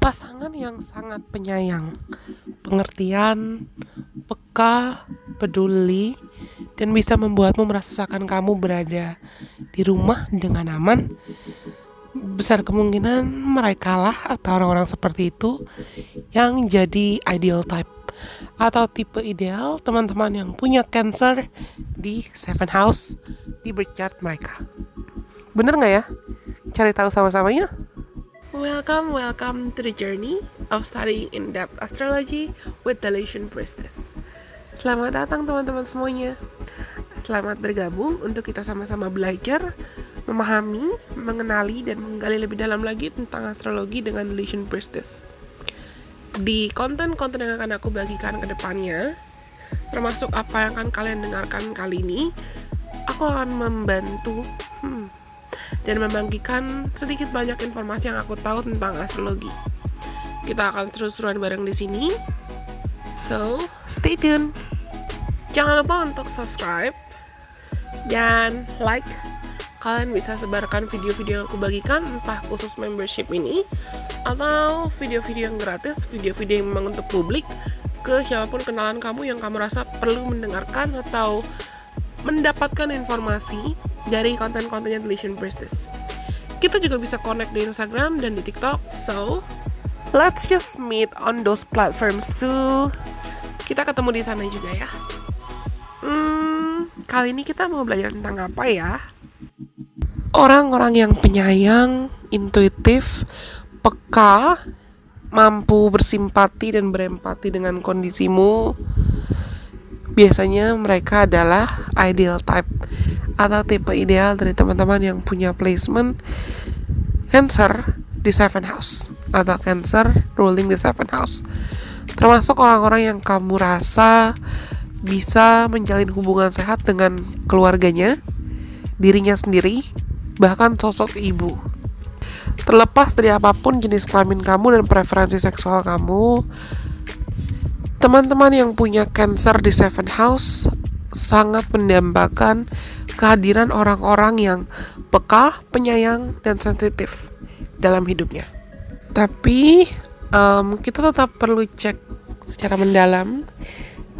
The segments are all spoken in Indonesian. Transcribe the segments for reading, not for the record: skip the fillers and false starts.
Pasangan yang sangat penyayang, pengertian, peka, peduli, dan bisa membuatmu merasakan kamu berada di rumah dengan aman. Besar kemungkinan mereka lah atau orang-orang seperti itu yang jadi ideal type atau tipe ideal teman-teman yang punya Cancer di seven house di birth chart mereka. Bener nggak ya? Cari tahu sama-samanya. Welcome to the journey of studying in-depth astrology with the Lation Priestess. Selamat datang teman-teman semuanya. Selamat bergabung untuk kita sama-sama belajar, memahami, mengenali, dan menggali lebih dalam lagi tentang astrologi dengan Lation Priestess. Di konten-konten yang akan aku bagikan ke depannya, termasuk apa yang akan kalian dengarkan kali ini, aku akan membantu dan membagikan sedikit banyak informasi yang aku tahu tentang astrologi. Kita akan seru-seruan bareng di sini. So, stay tune. Jangan lupa untuk subscribe dan like. Kalian bisa sebarkan video-video yang aku bagikan, entah khusus membership ini atau video-video yang gratis, video-video yang memang untuk publik, ke siapapun kenalan kamu yang kamu rasa perlu mendengarkan atau mendapatkan informasi dari konten-kontennya The Lation Priestess. Kita juga bisa connect di Instagram dan di TikTok. So, let's just meet on those platforms too. Kita ketemu di sana juga ya. Kali ini kita mau belajar tentang apa ya? Orang-orang yang penyayang, intuitif, peka, mampu bersimpati dan berempati dengan kondisimu. Biasanya mereka adalah ideal type atau tipe ideal dari teman-teman yang punya placement Cancer di 7 house atau Cancer ruling di 7 house. Termasuk orang-orang yang kamu rasa bisa menjalin hubungan sehat dengan keluarganya, dirinya sendiri, bahkan sosok ibu. Terlepas dari apapun jenis kelamin kamu dan preferensi seksual kamu, teman-teman yang punya Cancer di 7 house sangat mendambakan kehadiran orang-orang yang peka, penyayang, dan sensitif dalam hidupnya. Tapi kita tetap perlu cek secara mendalam,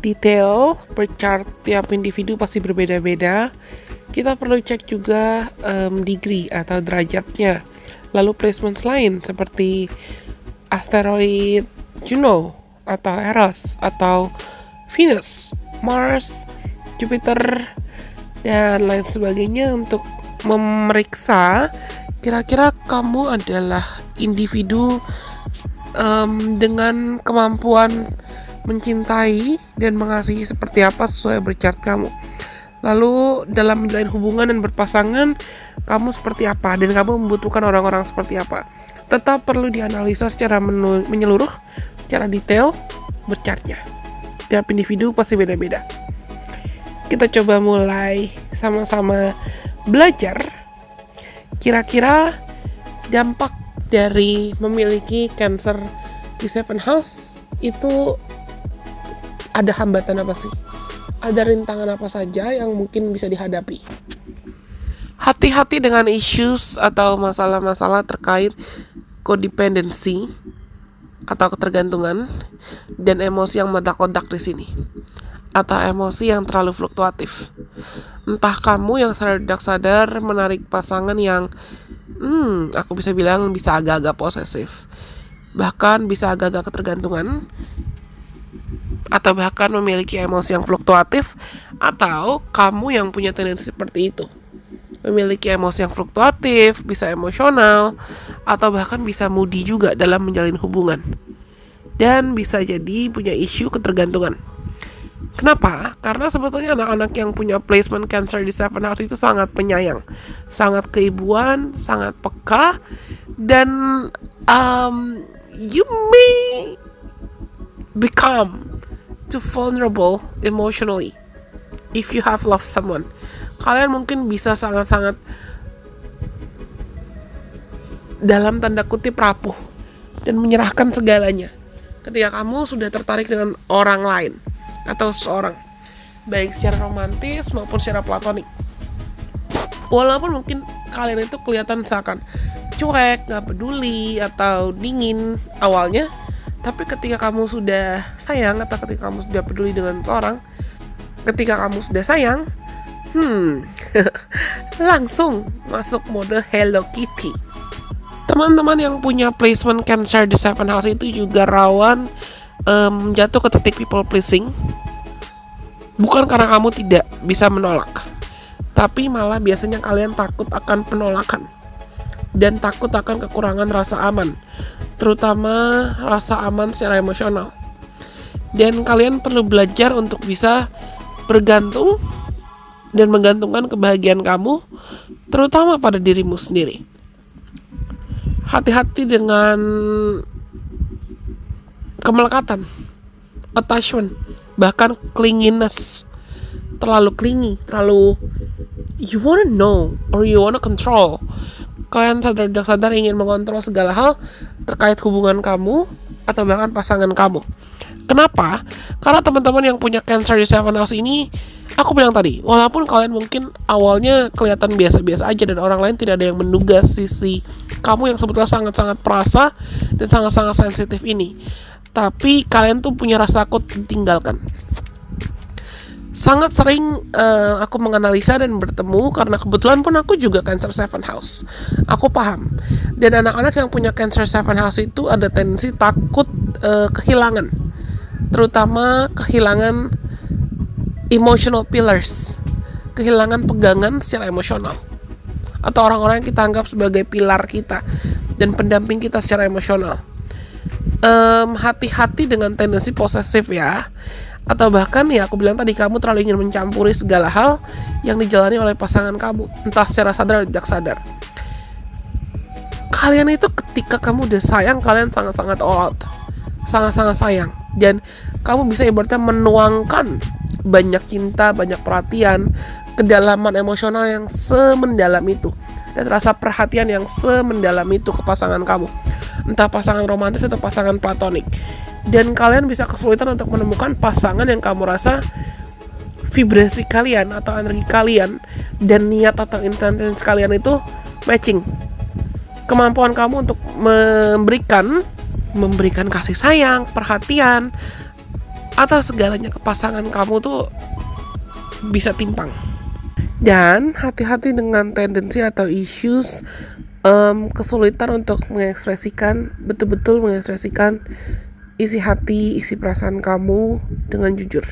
detail, per chart tiap individu pasti berbeda-beda. Kita perlu cek juga degree atau derajatnya. Lalu placements lain seperti asteroid Juno atau Eros atau Venus, Mars, Jupiter, dan lain sebagainya untuk memeriksa kira-kira kamu adalah individu dengan kemampuan mencintai dan mengasihi seperti apa sesuai berchart kamu. Lalu dalam menjalin hubungan dan berpasangan, kamu seperti apa dan kamu membutuhkan orang-orang seperti apa. Tetap perlu dianalisa secara menyeluruh, secara detail berchartnya. Tiap individu pasti beda-beda. Kita coba mulai sama-sama belajar. Kira-kira dampak dari memiliki Cancer di 7 house itu ada hambatan apa sih? Ada rintangan apa saja yang mungkin bisa dihadapi? Hati-hati dengan issues atau masalah-masalah terkait codependency atau ketergantungan dan emosi yang meledak-ledak di sini, atau emosi yang terlalu fluktuatif. Entah kamu yang sadar menarik pasangan yang aku bisa bilang bisa agak-agak posesif, bahkan bisa agak-agak ketergantungan, atau bahkan memiliki emosi yang fluktuatif, atau kamu yang punya tendensi seperti itu, memiliki emosi yang fluktuatif, bisa emosional, atau bahkan bisa moody juga dalam menjalin hubungan, dan bisa jadi punya isu ketergantungan. Kenapa? Karena sebetulnya anak-anak yang punya placement Cancer di 7 house itu sangat penyayang, sangat keibuan, sangat peka, dan you may become too vulnerable emotionally if you have loved someone. Kalian mungkin bisa sangat-sangat dalam tanda kutip rapuh dan menyerahkan segalanya ketika kamu sudah tertarik dengan orang lain atau seseorang, baik secara romantis maupun secara platonik. Walaupun mungkin kalian itu kelihatan seakan cuek, nggak peduli, atau dingin awalnya. Tapi ketika kamu sudah sayang atau ketika kamu sudah peduli dengan seorang, ketika kamu sudah sayang, langsung masuk mode Hello Kitty. Teman-teman yang punya placement Cancer di 7 house itu juga rawan jatuh ke titik people pleasing. Bukan karena kamu tidak bisa menolak, tapi malah biasanya kalian takut akan penolakan dan takut akan kekurangan rasa aman, terutama rasa aman secara emosional. Dan kalian perlu belajar untuk bisa bergantung dan menggantungkan kebahagiaan kamu terutama pada dirimu sendiri. Hati-hati dengan kemelekatan, attachment, bahkan clinginess. Terlalu clingy, terlalu you wanna know or you wanna control. Kalian sadar ingin mengontrol segala hal terkait hubungan kamu atau bahkan pasangan kamu. Kenapa? Karena teman-teman yang punya Cancer di 7 house ini, aku bilang tadi, walaupun kalian mungkin awalnya kelihatan biasa-biasa aja dan orang lain tidak ada yang menduga sisi kamu yang sebetulnya sangat-sangat perasa dan sangat-sangat sensitif ini, tapi kalian tuh punya rasa takut ditinggalkan. Sangat sering aku menganalisa dan bertemu, karena kebetulan pun aku juga Cancer 7 house. Aku paham. Dan anak-anak yang punya Cancer 7 house itu ada tendensi takut kehilangan. Terutama kehilangan emotional pillars. Kehilangan pegangan secara emosional. Atau orang-orang yang kita anggap sebagai pilar kita dan pendamping kita secara emosional. Hati-hati dengan tendensi posesif ya. Atau bahkan ya aku bilang tadi, kamu terlalu ingin mencampuri segala hal yang dijalani oleh pasangan kamu, entah secara sadar atau tidak sadar. Kalian itu ketika kamu udah sayang, kalian sangat-sangat all out, sangat-sangat sayang, dan kamu bisa ibaratnya menuangkan banyak cinta, banyak perhatian, kedalaman emosional yang semendalam itu, dan rasa perhatian yang semendalam itu ke pasangan kamu, entah pasangan romantis atau pasangan platonik. Dan kalian bisa kesulitan untuk menemukan pasangan yang kamu rasa vibrasi kalian atau energi kalian dan niat atau intensi kalian itu matching. Kemampuan kamu untuk memberikan kasih sayang, perhatian, atau segalanya ke pasangan kamu tuh bisa timpang. Dan hati-hati dengan tendensi atau issues kesulitan untuk betul-betul mengekspresikan isi hati, isi perasaan kamu dengan jujur.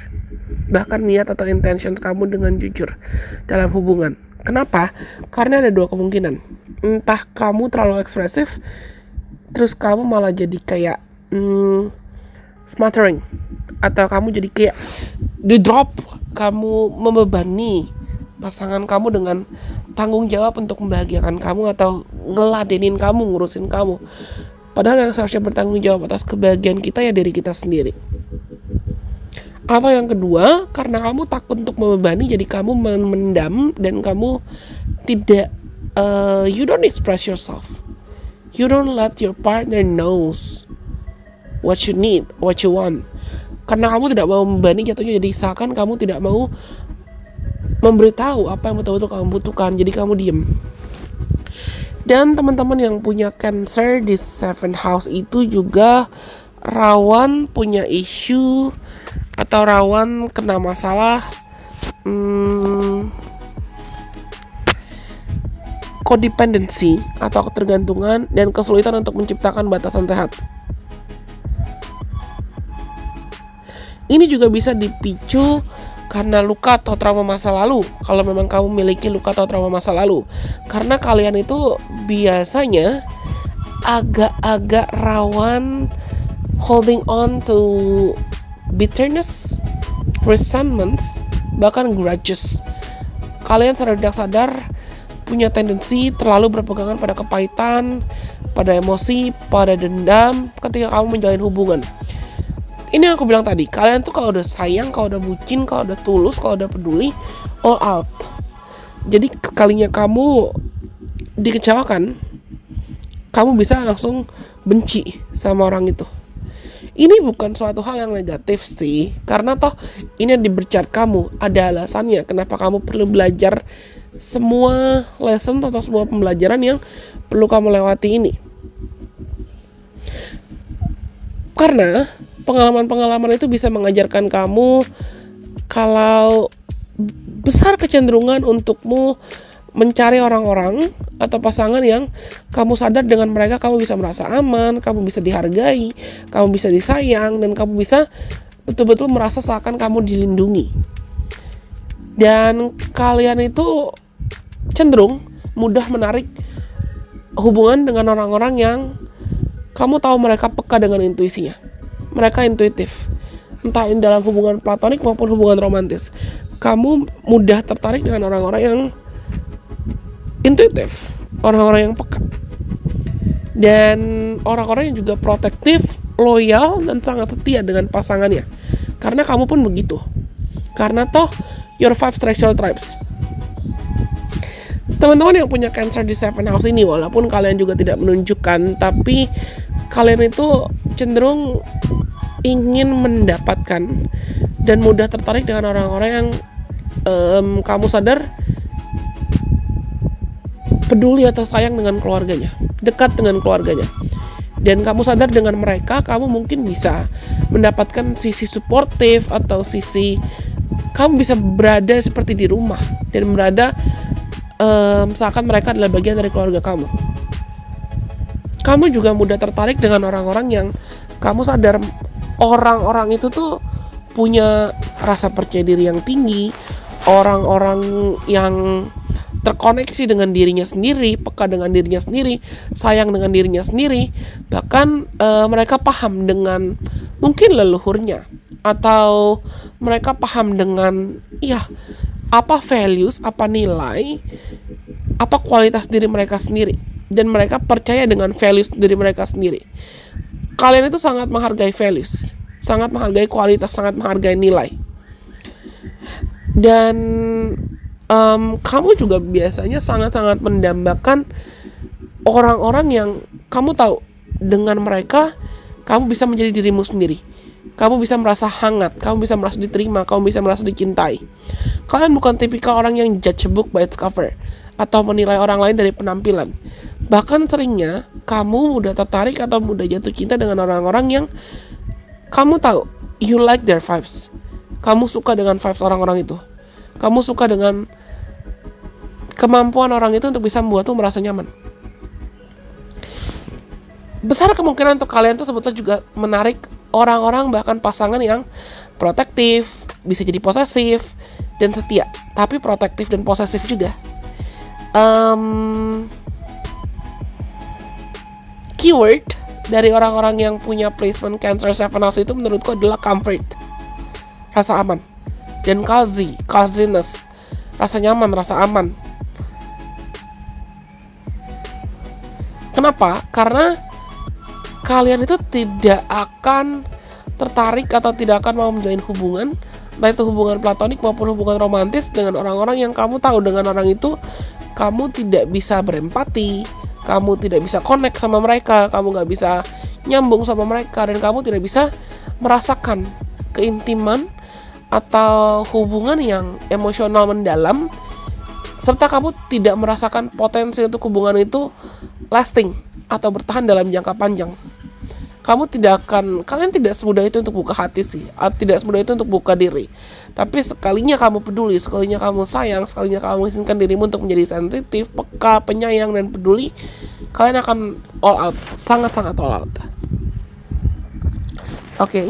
Bahkan niat atau intentions kamu dengan jujur dalam hubungan. Kenapa? Karena ada dua kemungkinan. Entah kamu terlalu ekspresif, terus kamu malah jadi kayak smothering, atau kamu jadi kayak di drop, kamu membebani pasangan kamu dengan tanggung jawab untuk membahagiakan kamu atau ngeladenin kamu, ngurusin kamu. Padahal yang seharusnya bertanggung jawab atas kebahagiaan kita ya diri kita sendiri. Atau yang kedua, karena kamu takut untuk membebani, jadi kamu mendam dan kamu tidak you don't express yourself. You don't let your partner knows what you need, what you want. Karena kamu tidak mau membebani, jatuhnya jadi seakan kamu tidak mau memberitahu apa yang betul-betul kamu butuhkan, jadi kamu diem. Dan teman-teman yang punya Cancer di 7 house itu juga rawan punya isu atau rawan kena masalah codependency atau ketergantungan dan kesulitan untuk menciptakan batasan sehat. Ini juga bisa dipicu karena luka atau trauma masa lalu. Kalau memang kamu memiliki luka atau trauma masa lalu, karena kalian itu biasanya agak-agak rawan holding on to bitterness, resentments, bahkan grudges. Kalian sadar tidak sadar punya tendensi terlalu berpegangan pada kepahitan, pada emosi, pada dendam ketika kamu menjalin hubungan. Ini yang aku bilang tadi, kalian tuh kalau udah sayang, kalau udah bucin, kalau udah tulus, kalau udah peduli, all out. Jadi kalinya kamu dikecewakan, kamu bisa langsung benci sama orang itu. Ini bukan suatu hal yang negatif sih, karena toh ini yang di birth chart kamu, ada alasannya kenapa kamu perlu belajar semua lesson atau semua pembelajaran yang perlu kamu lewati ini. Karena pengalaman-pengalaman itu bisa mengajarkan kamu kalau besar kecenderungan untukmu mencari orang-orang atau pasangan yang kamu sadar dengan mereka kamu bisa merasa aman, kamu bisa dihargai, kamu bisa disayang, dan kamu bisa betul-betul merasa seakan kamu dilindungi. Dan kalian itu cenderung mudah menarik hubungan dengan orang-orang yang kamu tahu mereka peka dengan intuisinya. Mereka intuitif. Entah ini dalam hubungan platonik maupun hubungan romantis. Kamu mudah tertarik dengan orang-orang yang intuitif, orang-orang yang peka. Dan orang-orang yang juga protektif, loyal, dan sangat setia dengan pasangannya. Karena kamu pun begitu. Karena toh your five structural tribes. Teman-teman yang punya Cancer di 7 house ini, walaupun kalian juga tidak menunjukkan, tapi kalian itu cenderung ingin mendapatkan dan mudah tertarik dengan orang-orang yang kamu sadar peduli atau sayang dengan keluarganya, dekat dengan keluarganya. Dan kamu sadar dengan mereka kamu mungkin bisa mendapatkan sisi suportif atau sisi kamu bisa berada seperti di rumah dan berada seakan mereka adalah bagian dari keluarga kamu. Kamu juga mudah tertarik dengan orang-orang yang kamu sadar orang-orang itu tuh punya rasa percaya diri yang tinggi, orang-orang yang terkoneksi dengan dirinya sendiri, peka dengan dirinya sendiri, sayang dengan dirinya sendiri, bahkan mereka paham dengan mungkin leluhurnya, atau mereka paham dengan apa values, apa nilai, apa kualitas diri mereka sendiri, dan mereka percaya dengan values diri mereka sendiri. Kalian itu sangat menghargai values, sangat menghargai kualitas, sangat menghargai nilai. Dan kamu juga biasanya sangat-sangat mendambakan orang-orang yang kamu tahu dengan mereka kamu bisa menjadi dirimu sendiri. Kamu bisa merasa hangat, kamu bisa merasa diterima, kamu bisa merasa dicintai. Kalian bukan tipikal orang yang judge a book by its cover atau menilai orang lain dari penampilan. Bahkan seringnya kamu mudah tertarik atau mudah jatuh cinta dengan orang-orang yang kamu tahu you like their vibes. Kamu suka dengan vibes orang-orang itu. Kamu suka dengan kemampuan orang itu untuk bisa membuatmu merasa nyaman. Besar kemungkinan untuk kalian tuh sebetulnya juga menarik orang-orang, bahkan pasangan yang protektif, bisa jadi posesif dan setia, tapi protektif dan posesif juga. Keyword dari orang-orang yang punya placement Cancer 7 house itu menurutku adalah comfort, rasa aman, dan coziness, rasa nyaman, rasa aman. Kenapa? Karena kalian itu tidak akan tertarik atau tidak akan mau menjalin hubungan, baik itu hubungan platonik maupun hubungan romantis, dengan orang-orang yang kamu tahu dengan orang itu kamu tidak bisa berempati, kamu tidak bisa connect sama mereka, kamu gak bisa nyambung sama mereka, dan kamu tidak bisa merasakan keintiman atau hubungan yang emosional mendalam, serta kamu tidak merasakan potensi untuk hubungan itu lasting atau bertahan dalam jangka panjang. Kalian tidak semudah itu untuk buka hati sih, tidak semudah itu untuk buka diri. Tapi sekalinya kamu peduli, sekalinya kamu sayang, sekalinya kamu izinkan dirimu untuk menjadi sensitif, peka, penyayang, dan peduli, kalian akan all out, sangat-sangat all out. Oke,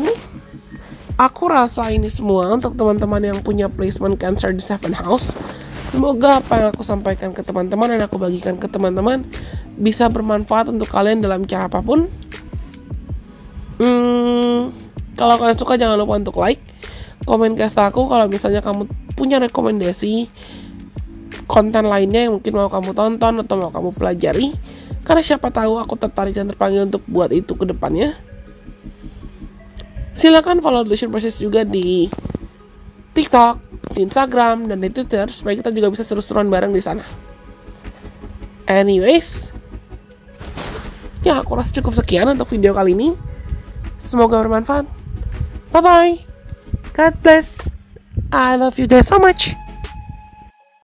aku rasa ini semua untuk teman-teman yang punya placement Cancer di 7 house. Semoga apa yang aku sampaikan ke teman-teman dan aku bagikan ke teman-teman bisa bermanfaat untuk kalian dalam cara apapun. Kalau kalian suka jangan lupa untuk like, komen ke aku kalau misalnya kamu punya rekomendasi konten lainnya yang mungkin mau kamu tonton atau mau kamu pelajari, karena siapa tahu aku tertarik dan terpanggil untuk buat itu ke depannya. Silakan follow Delusion Process juga di TikTok, di Instagram, dan di Twitter supaya kita juga bisa seru-seruan bareng di sana. Anyways, ya aku rasa cukup sekian untuk video kali ini. Semoga bermanfaat. Bye bye. God bless. I love you guys so much.